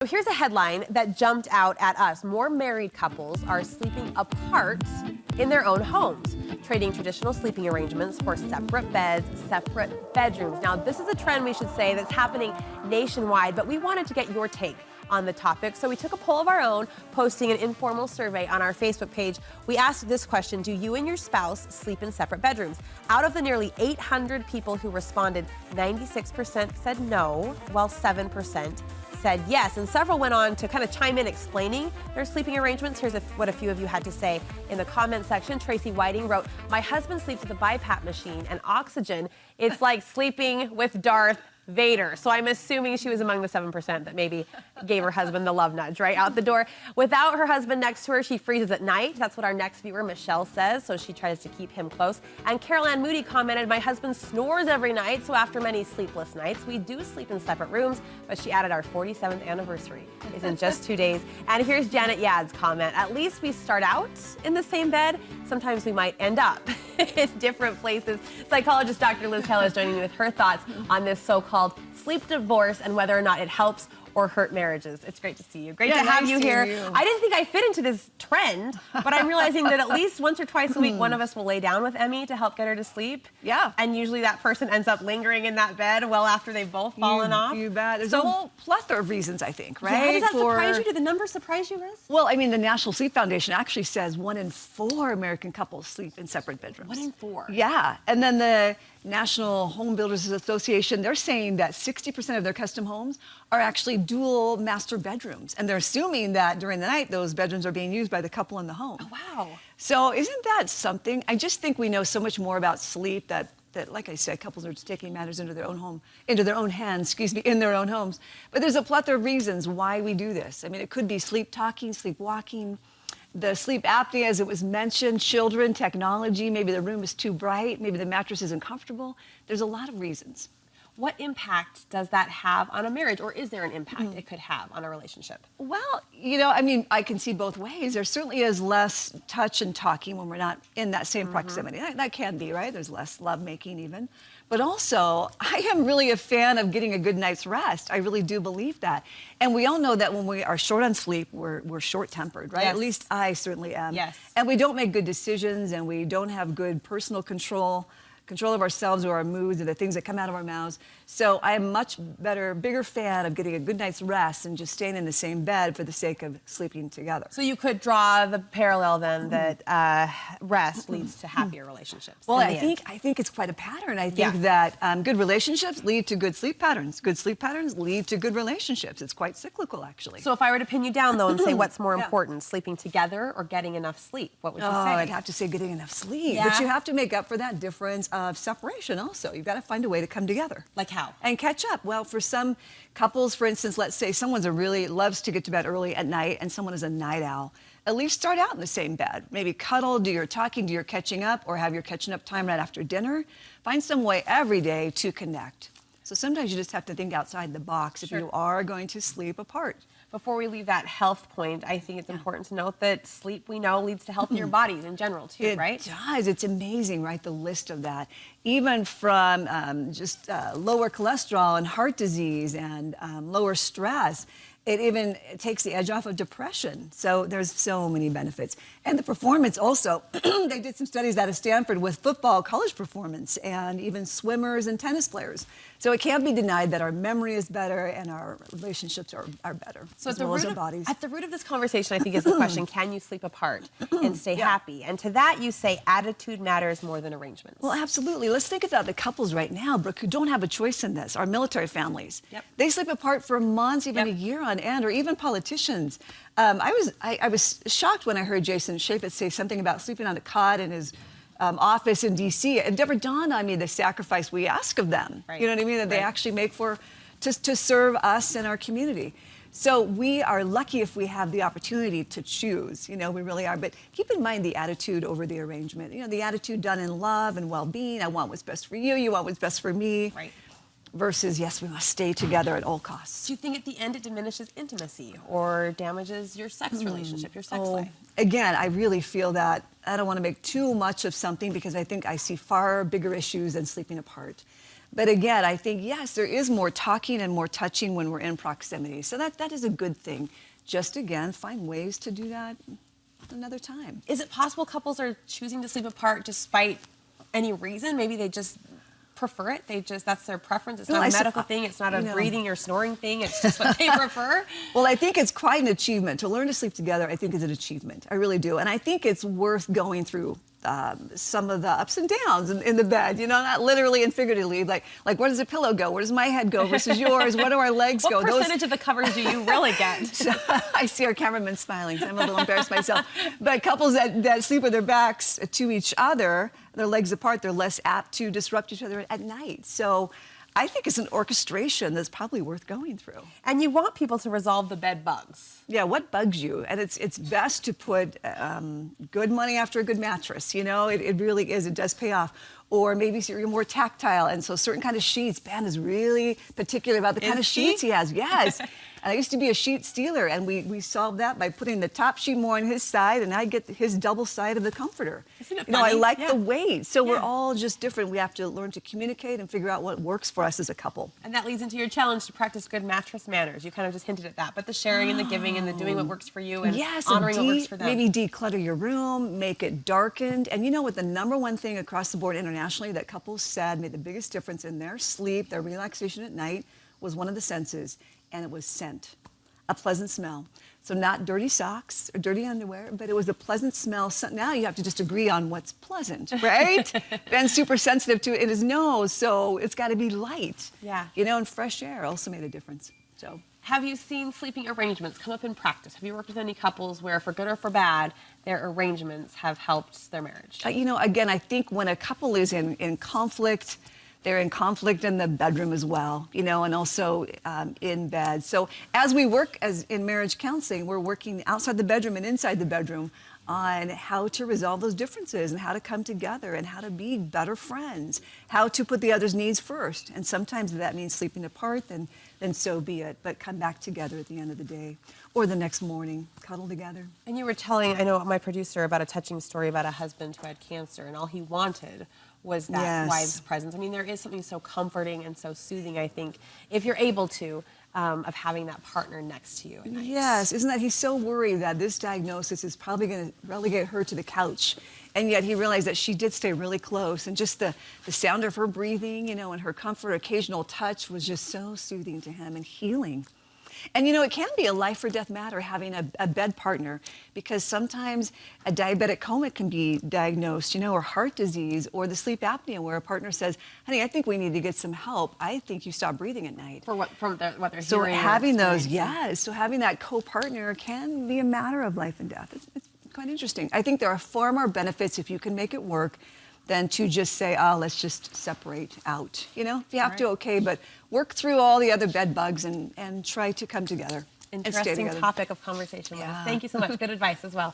So here's a headline that jumped out at us. More married couples are sleeping apart in their own homes, trading traditional sleeping arrangements for separate beds, separate bedrooms. Now, this is a trend, we should say, that's happening nationwide, but we wanted to get your take on the topic. So we took a poll of our own, posting an informal survey on our Facebook page. We asked this question: do you and your spouse sleep in separate bedrooms? Out of the nearly 800 people who responded, 96% said no, while 7% said yes, and several went on to kind of chime in explaining their sleeping arrangements. Here's what a few of you had to say in the comment section. Tracy Whiting wrote, "My husband sleeps with a BiPAP machine and oxygen. It's like sleeping with Darth Vader." So I'm assuming she was among the 7% that maybe gave her husband the love nudge right out the door. Without her husband next to her, she freezes at night. That's what our next viewer, Michelle, says, so she tries to keep him close. And Carol Ann Moody commented, "My husband snores every night, so after many sleepless nights, we do sleep in separate rooms," but she added, "Our 47th anniversary is in just 2 days." And here's Janet Yad's comment: "At least we start out in the same bed. Sometimes we might end up in different places." Psychologist Dr. Liz Hale is joining me with her thoughts on this so-called sleep divorce and whether or not it helps or hurt marriages. It's great to see you. Great to have you here. I didn't think I fit into this trend, but I'm realizing that at least once or twice a week, one of us will lay down with Emmy to help get her to sleep. Yeah. And usually that person ends up lingering in that bed well after they've both fallen off. You bet. There's a whole plethora of reasons, I think, right? Yeah, does that surprise you? Do the numbers surprise you, Liz? Well, I mean, the National Sleep Foundation actually says 1 in 4 American couples sleep in separate bedrooms. 1 in 4? Yeah. And then the National Home Builders Association, they're saying that 60% of their custom homes are actually dual master bedrooms. And they're assuming that during the night, those bedrooms are being used by the couple in the home. Oh, wow. So isn't that something? I just think we know so much more about sleep that like I said, couples are just taking matters into their own hands, in their own homes. But there's a plethora of reasons why we do this. I mean, it could be sleep talking, sleepwalking, the sleep apnea, as it was mentioned, children, technology, maybe the room is too bright, maybe the mattress isn't comfortable. There's a lot of reasons. What impact does that have on a marriage, or is there an impact it could have on a relationship? Well, I mean, I can see both ways. There certainly is less touch and talking when we're not in that same proximity. That can be, right? There's less lovemaking even. But also, I am really a fan of getting a good night's rest. I really do believe that. And we all know that when we are short on sleep, we're short-tempered, right? Yes. At least I certainly am. Yes. And we don't make good decisions, and we don't have good personal control of ourselves or our moods or the things that come out of our mouths. So I am a much bigger fan of getting a good night's rest and just staying in the same bed for the sake of sleeping together. So you could draw the parallel then that rest leads to happier relationships. Well, I think it's quite a pattern. I think that good relationships lead to good sleep patterns. Good sleep patterns lead to good relationships. It's quite cyclical, actually. So if I were to pin you down, though, and say what's more important, sleeping together or getting enough sleep, what would you say? Oh, I'd have to say getting enough sleep. Yeah. But you have to make up for that difference of separation also. You've got to find a way to come together. Like how? And catch up. Well, for some couples, for instance, let's say someone's loves to get to bed early at night and someone is a night owl. At least start out in the same bed. Maybe cuddle, do your talking, do your catching up, or have your catching up time right after dinner. Find some way every day to connect. So sometimes you just have to think outside the box if you are going to sleep apart. Before we leave that health point, I think it's important to note that sleep, we know, leads to healthier bodies in general, too, right? It does. It's amazing, right, the list of that. Even from just lower cholesterol and heart disease and lower stress. It even takes the edge off of depression. So there's so many benefits. And the performance also. They did some studies out of Stanford with football, college performance, and even swimmers and tennis players. So it can't be denied that our memory is better and our relationships are better, so as well as our bodies. At the root of this conversation, I think, is the question, can you sleep apart and stay happy? And to that, you say attitude matters more than arrangements. Well, absolutely. Let's think about the couples right now, Brooke, who don't have a choice in this. Our military families. Yep. They sleep apart for months, even a year on end, or even politicians. I was shocked when I heard Jason Chaffetz say something about sleeping on a cot in his office in D.C. It never dawned on me the sacrifice we ask of them. Right. You know what I mean? That they actually make to serve us and our community. So we are lucky if we have the opportunity to choose. We really are. But keep in mind the attitude over the arrangement. The attitude done in love and well-being. I want what's best for you. You want what's best for me. Right. Versus, yes, we must stay together at all costs. Do you think at the end it diminishes intimacy or damages your sex relationship, your sex life? Again, I really feel that I don't want to make too much of something because I think I see far bigger issues than sleeping apart. But again, I think, yes, there is more talking and more touching when we're in proximity. So that is a good thing. Just again, find ways to do that another time. Is it possible couples are choosing to sleep apart despite any reason? Maybe they just prefer it. That's their preference. It's not a medical thing. It's not a breathing or snoring thing. It's just what they prefer. Well, I think it's quite an achievement. To learn to sleep together, I think is an achievement. I really do. And I think it's worth going through some of the ups and downs in the bed, not literally and figuratively, like where does the pillow go? Where does my head go versus yours? Where do our legs go? What percentage of the covers do you really get? So, I see our cameraman smiling, so I'm a little embarrassed myself. But couples that sleep with their backs to each other, their legs apart, they're less apt to disrupt each other at night. So I think it's an orchestration that's probably worth going through. And you want people to resolve the bed bugs. Yeah, what bugs you? And it's best to put good money after a good mattress. It really is. It does pay off. Or maybe you're more tactile, and so certain kind of sheets. Ben is really particular about the kind of sheets he has. Yes. And I used to be a sheet stealer, and we solved that by putting the top sheet more on his side, and I get his double side of the comforter. Isn't it funny? I like the weight. So we're all just different. We have to learn to communicate and figure out what works for us as a couple. And that leads into your challenge to practice good mattress manners. You kind of just hinted at that, but the sharing and the giving and the doing what works for you and honoring what works for them. Maybe declutter your room, make it darkened. And you know what, the number one thing across the board internationally that couples said made the biggest difference in their sleep, their relaxation at night, was one of the senses, and it was scent, a pleasant smell. So not dirty socks or dirty underwear, but it was a pleasant smell. So now you have to just agree on what's pleasant, right? Ben's super sensitive to it in his nose, so it's got to be light. Yeah. And fresh air also made a difference. So. Have you seen sleeping arrangements come up in practice? Have you worked with any couples where, for good or for bad, their arrangements have helped their marriage? Again, I think when a couple is in conflict, they're in conflict in the bedroom as well, and also in bed. So as we work in marriage counseling, we're working outside the bedroom and inside the bedroom on how to resolve those differences and how to come together and how to be better friends, how to put the other's needs first. And sometimes that means sleeping apart, then so be it. But come back together at the end of the day or the next morning, cuddle together. And you were telling, I know, my producer about a touching story about a husband who had cancer, and all he wanted was that wife's presence. I mean, there is something so comforting and so soothing, I think, if you're able to, of having that partner next to you at night. Yes, isn't that, he's so worried that this diagnosis is probably going to relegate her to the couch. And yet he realized that she did stay really close, and just the sound of her breathing, and her comfort, occasional touch was just so soothing to him and healing. And it can be a life or death matter having a bed partner, because sometimes a diabetic coma can be diagnosed, or heart disease, or the sleep apnea, where a partner says, honey, I think we need to get some help. I think you stop breathing at night. For what they're hearing. So having those, so having that co-partner can be a matter of life and death. It's quite interesting. I think there are far more benefits if you can make it work than to just say, let's just separate out. If you have to, okay, but work through all the other bed bugs and try to come together. Interesting topic of conversation. Thank you so much. Good advice as well.